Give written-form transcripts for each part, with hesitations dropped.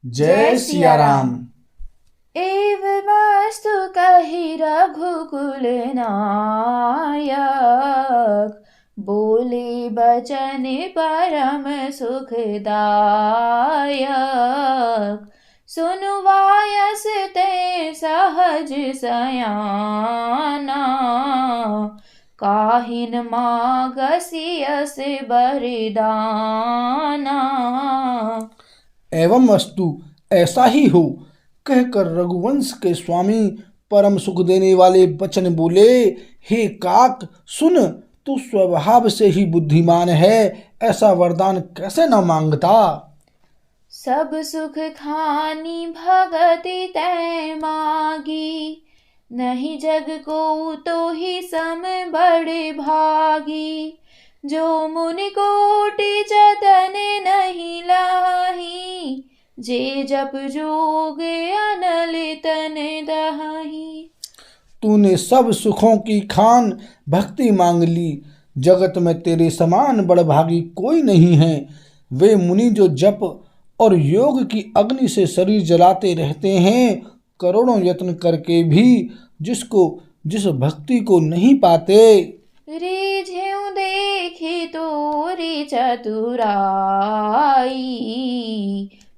जय सिया राम। एवमस्तु कहि रघुकुल नायक, बोले बचन परम सुखदायक। सुनु वायस ते सहज सयाना, काहिन मागसि यस बरदाना। एवं अस्तु, ऐसा ही हो, कहकर रघुवंश के स्वामी परम सुख देने वाले बचन बोले। हे काक सुन, तू स्वभाव से ही बुद्धिमान है, ऐसा वरदान कैसे न मांगता। सब सुख खानी भगति तै मागी, नहीं जग को तो ही सम बड़े भागी। जो मुनि कोटि जतन नहीं लाही, जे जप जोग अनल तन दहाही। तूने सब सुखों की खान भक्ति मांग ली, जगत में तेरे समान बड़भागी कोई नहीं है। वे मुनि जो जप और योग की अग्नि से शरीर जलाते रहते हैं, करोड़ों यत्न करके भी जिस भक्ति को नहीं पाते। रिझिऊ देखी तोरी चतुराई,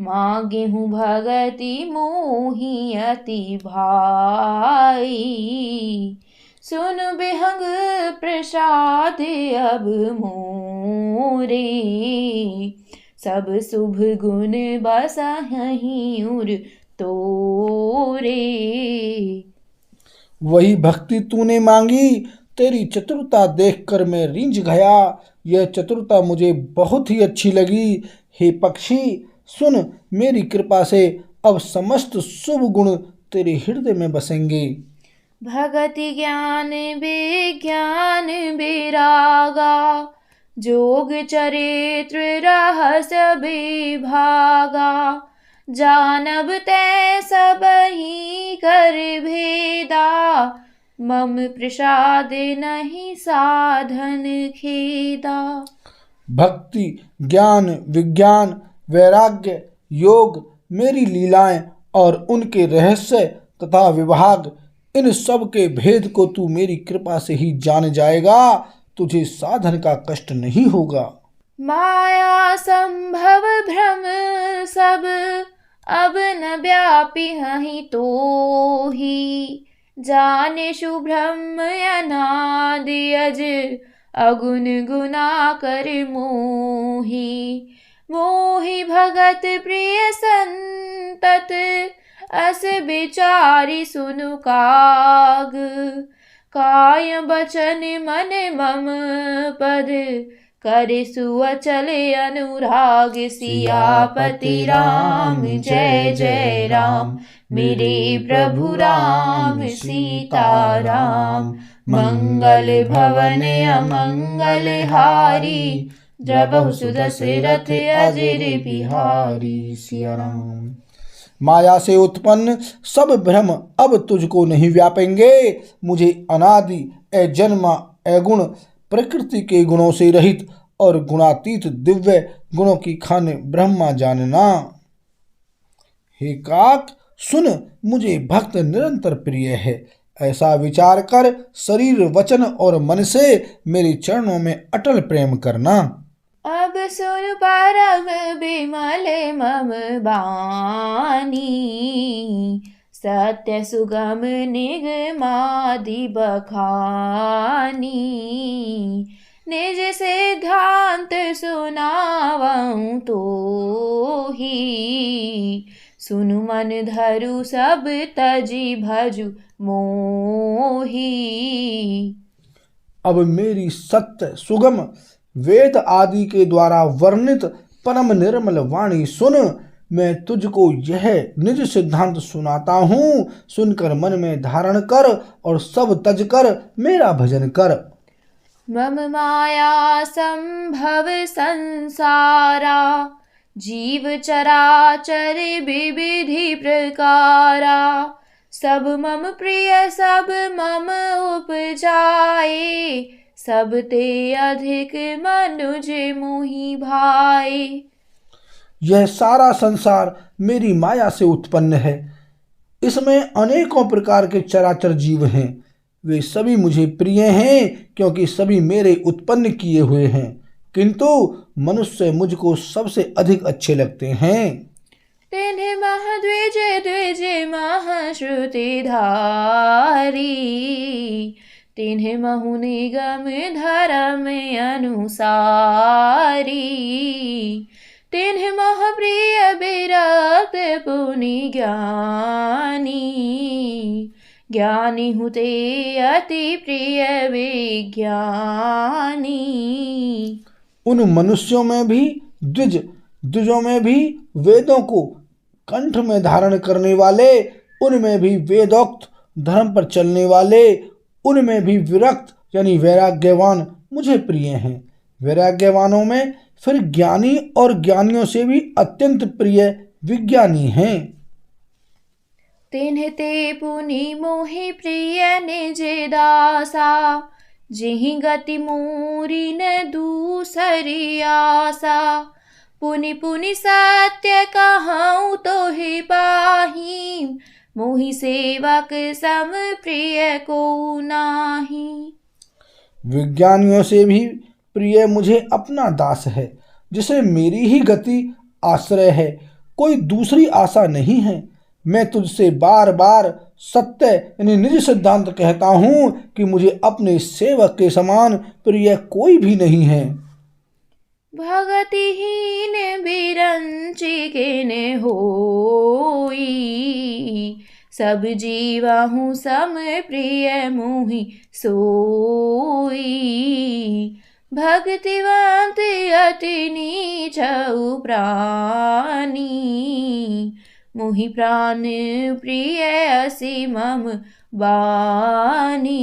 मांगेहूँ भगति मोहि अति भाई। सुन बिहंग प्रसाद अब मोरे, सब शुभ गुण बसहि उर तोरे। वही भक्ति तूने मांगी, तेरी चतुरता देखकर मैं रीझ गया। यह चतुरता मुझे बहुत ही अच्छी लगी। हे पक्षी सुन, मेरी कृपा से अब समस्त शुभ गुण तेरे हृदय में बसेंगे। भगति ज्ञान विज्ञान विरागा, जोग चरित्र रहस्य विभागा। जानब तै सबहि कर भेदा, मम प्रसाद नहीं साधन खेदा। भक्ति ज्ञान विज्ञान वैराग्य योग मेरी लीलाएं और उनके रहस्य तथा विभाग, इन सब के भेद को तू मेरी कृपा से ही जान जाएगा। तुझे साधन का कष्ट नहीं होगा। माया संभव भ्रम सब अब न व्यापी हहीं तो ही। जाने शुभ्रम अनादि अज, अगुण गुना कर मोही। मोहि भगत प्रिय संतत, अस विचारी सुनु काग। काय बचन मन मम पद, करे सुअचल अनुराग। सियापति राम जय जय राम, मेरे प्रभु राम सीताराम। मंगल भवन अमंगल हारी, द्रवहु सुदशरथ अजिर बिहारी। सिया राम। माया से उत्पन्न सब भ्रम अब तुझको नहीं व्यापेंगे। मुझे अनादि अजन्मा अगुण प्रकृति के गुणों से रहित और गुणातीत दिव्य गुणों की खान ब्रह्मा जानना। हे काक सुन, मुझे भक्त निरंतर प्रिय है, ऐसा विचार कर शरीर वचन और मन से मेरे चरणों में अटल प्रेम करना। अब सुन परम बिमल मम बानी, सत्य सुगम निगमादि बखानी। निज सिद्धांत सुनावऊँ तो ही, सुनु मन धरु सब तजी भजु मोही। अब मेरी सत्य सुगम वेद आदि के द्वारा वर्णित परम निर्मल वाणी सुन। मैं तुझको यह निज सिद्धांत सुनाता हूँ, सुनकर मन में धारण कर और सब तज कर मेरा भजन कर। मम माया संभव संसारा, जीव चराचर विविधि प्रकारा। सब मम प्रिय सब मम उपजाए, सब ते अधिक मनुज मोहि भाए। यह सारा संसार मेरी माया से उत्पन्न है। इसमें अनेकों प्रकार के चराचर जीव हैं। वे सभी मुझे प्रिय हैं क्योंकि सभी मेरे उत्पन्न किए हुए हैं, किंतु मनुष्य मुझको सबसे अधिक अच्छे लगते हैं। तिन्ह महद्विज द्विज महश्रुतिधारी, तिन्ह महु निगम धर्म अनुसारी, तिन्ह मह प्रिय विरक्त पुनि ज्ञानी, ज्ञानी हुते अति प्रिय विज्ञानी। उन मनुष्यों में भी द्विज, द्विजों में भी वेदों को कंठ में धारण करने वाले, उनमें भी वेदोक्त धर्म पर चलने वाले, उनमें भी विरक्त यानी वैराग्यवान मुझे प्रिय हैं। वैराग्यवानों में फिर ज्ञानी और ज्ञानियों से भी अत्यंत प्रिय विज्ञानी हैं। तिन्ह ते पुनि मोहि प्रिय निज दासा, जिहि गति मोरी न दूसरी आसा, पुनि पुनि सत्य कहूँ तो ही पाही, मोहि सेवक सम प्रिय को नाही। विज्ञानियों से भी प्रिय मुझे अपना दास है, जिसे मेरी ही गति आश्रय है, कोई दूसरी आशा नहीं है। मैं तुझसे बार बार सत्य यानी निज सिद्धांत कहता हूँ कि मुझे अपने सेवक के समान प्रिय कोई भी नहीं है। भगतिहीन बिरंची किन होई, सब जीवाहु सम प्रिय मोहि सोई, भक्तिवंत अति नीच प्राणी, मोहि प्राण प्रिय असि मम बानी।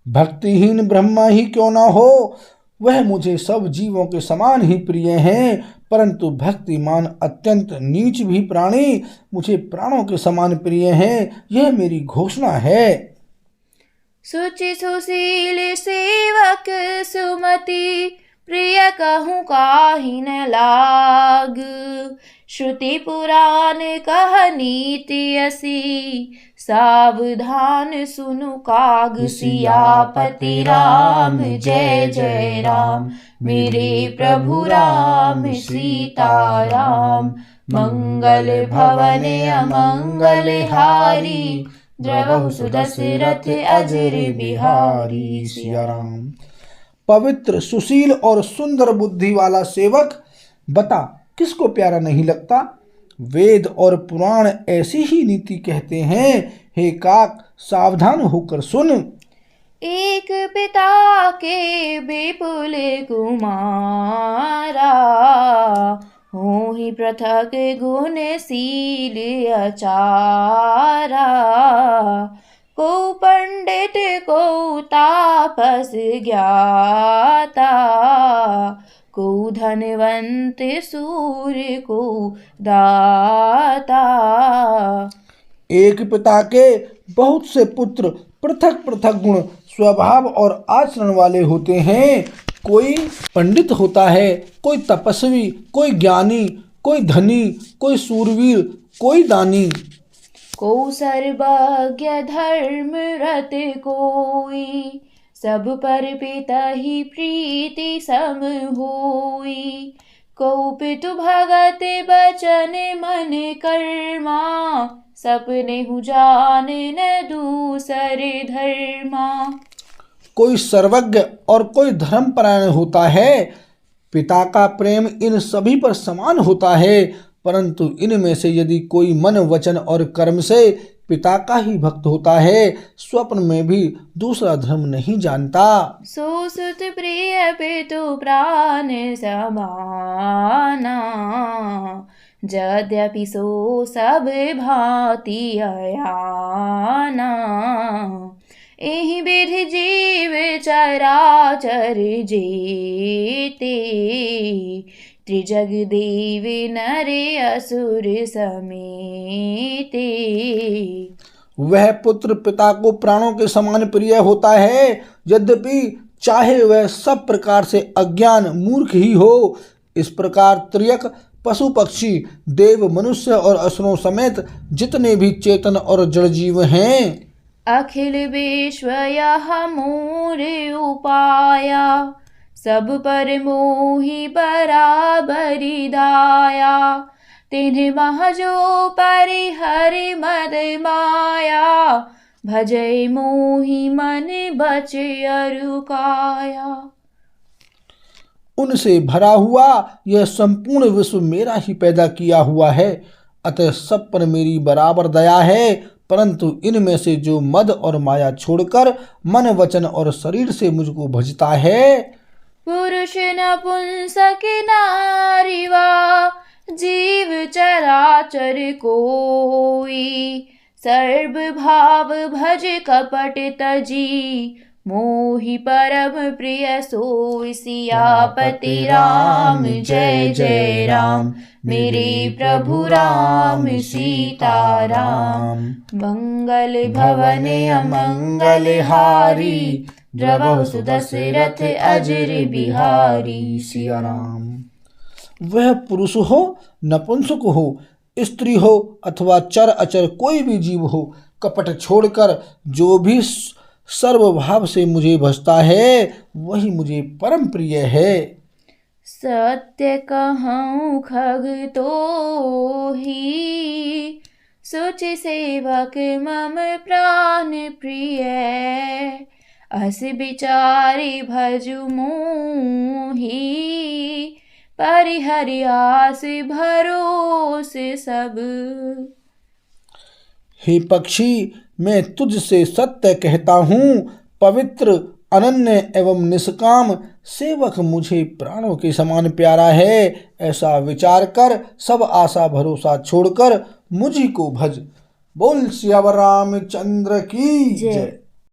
भक्तिहीन ब्रह्मा ही क्यों ना हो, वह मुझे सब जीवों के समान ही प्रिय हैं, परंतु भक्तिमान अत्यंत नीच भी प्राणी मुझे प्राणों के समान प्रिय हैं, यह मेरी घोषणा है। सुचि सुशील सेवक सुमति, प्रिय कहूँ काहि न लाग, श्रुति पुराण कह नीति असी, सावधान सुनु काग। सियापति राम जय जय राम, मेरे प्रभु राम सीताराम, मंगल भवन अमंगल हारी, द्रवहु सुदशरथ अजर बिहारी। सिया राम। पवित्र, सुशील और सुंदर बुद्धि वाला सेवक बता किसको प्यारा नहीं लगता। वेद और पुराण ऐसी ही नीति कहते हैं। हे काक, सावधान होकर सुन। एक पिता के विपुल कुमारा, होहि पृथक गुणशील अचारा, को पंडित को तापस ज्ञाता, को धनवंत सूर्य को दाता। एक पिता के बहुत से पुत्र पृथक पृथक गुण, स्वभाव और आचरण वाले होते हैं। कोई पंडित होता है, कोई तपस्वी, कोई ज्ञानी, कोई धनी, कोई सूरवीर, कोई दानी। को सर्वज्ञ धर्म रत कोई, सब पर पिता ही प्रीति सम होई। को पितु भगत बचन मन कर्मा, सपने हु जान न दूसरे धर्मा। कोई सर्वज्ञ और कोई धर्मपरायण होता है। पिता का प्रेम इन सभी पर समान होता है, परंतु इनमें से यदि कोई मन, वचन और कर्म से पिता का ही भक्त होता है, स्वप्न में भी दूसरा धर्म नहीं जानता। सो सुत प्रिय पितु प्राण समाना, यद्यपि सो सब भांति अयाना। एहि विधि जीव चराचर जेते, त्रिजग देव नर असुर समेते। वह पुत्र पिता को प्राणों के समान प्रिय होता है, यद्यपि चाहे वह सब प्रकार से अज्ञान मूर्ख ही हो। इस प्रकार त्रियक पशु पक्षी देव मनुष्य और असुरों समेत जितने भी चेतन और जड़ जीव हैं अखिल विश्व यह मोर उपाया सब पर मोहि बराबरि दाया तिन्ह मह जो परिहरि मद माया भजै मोहि मन बचे अरु काया। उनसे भरा हुआ यह संपूर्ण विश्व मेरा ही पैदा किया हुआ है, अतः सब पर मेरी बराबर दया है। परंतु इनमें से जो मद और माया छोड़कर मन वचन और शरीर से मुझको भजता है पुरुष नपुंसक नारी वा जीव चराचर कोई सर्व भाव भज कपट तजी मोहि परम प्रिय सोई सियापति राम जय जय राम मेरे प्रभु राम सीता राम मंगल भवन अमंगल हारी द्रवहु सुदशरथ अजर बिहारी सिया राम। वह पुरुष हो नपुंसक हो स्त्री हो अथवा चर अचर कोई भी जीव हो कपट छोड़कर जो भी सर्वभाव से मुझे भजता है वही मुझे परम प्रिय है। सत्य कहूँ खग तो ही सोचि सेवक मम प्राण प्रिय अस विचारी भजु मोहि परिहरि आस भरोसे सब। हे पक्षी मैं तुझसे सत्य कहता हूँ पवित्र अनन्य एवं निष्काम सेवक मुझे प्राणों के समान प्यारा है। ऐसा विचार कर सब आशा भरोसा छोड़कर मुझी को भज। बोल सियावर रामचंद्र की जय।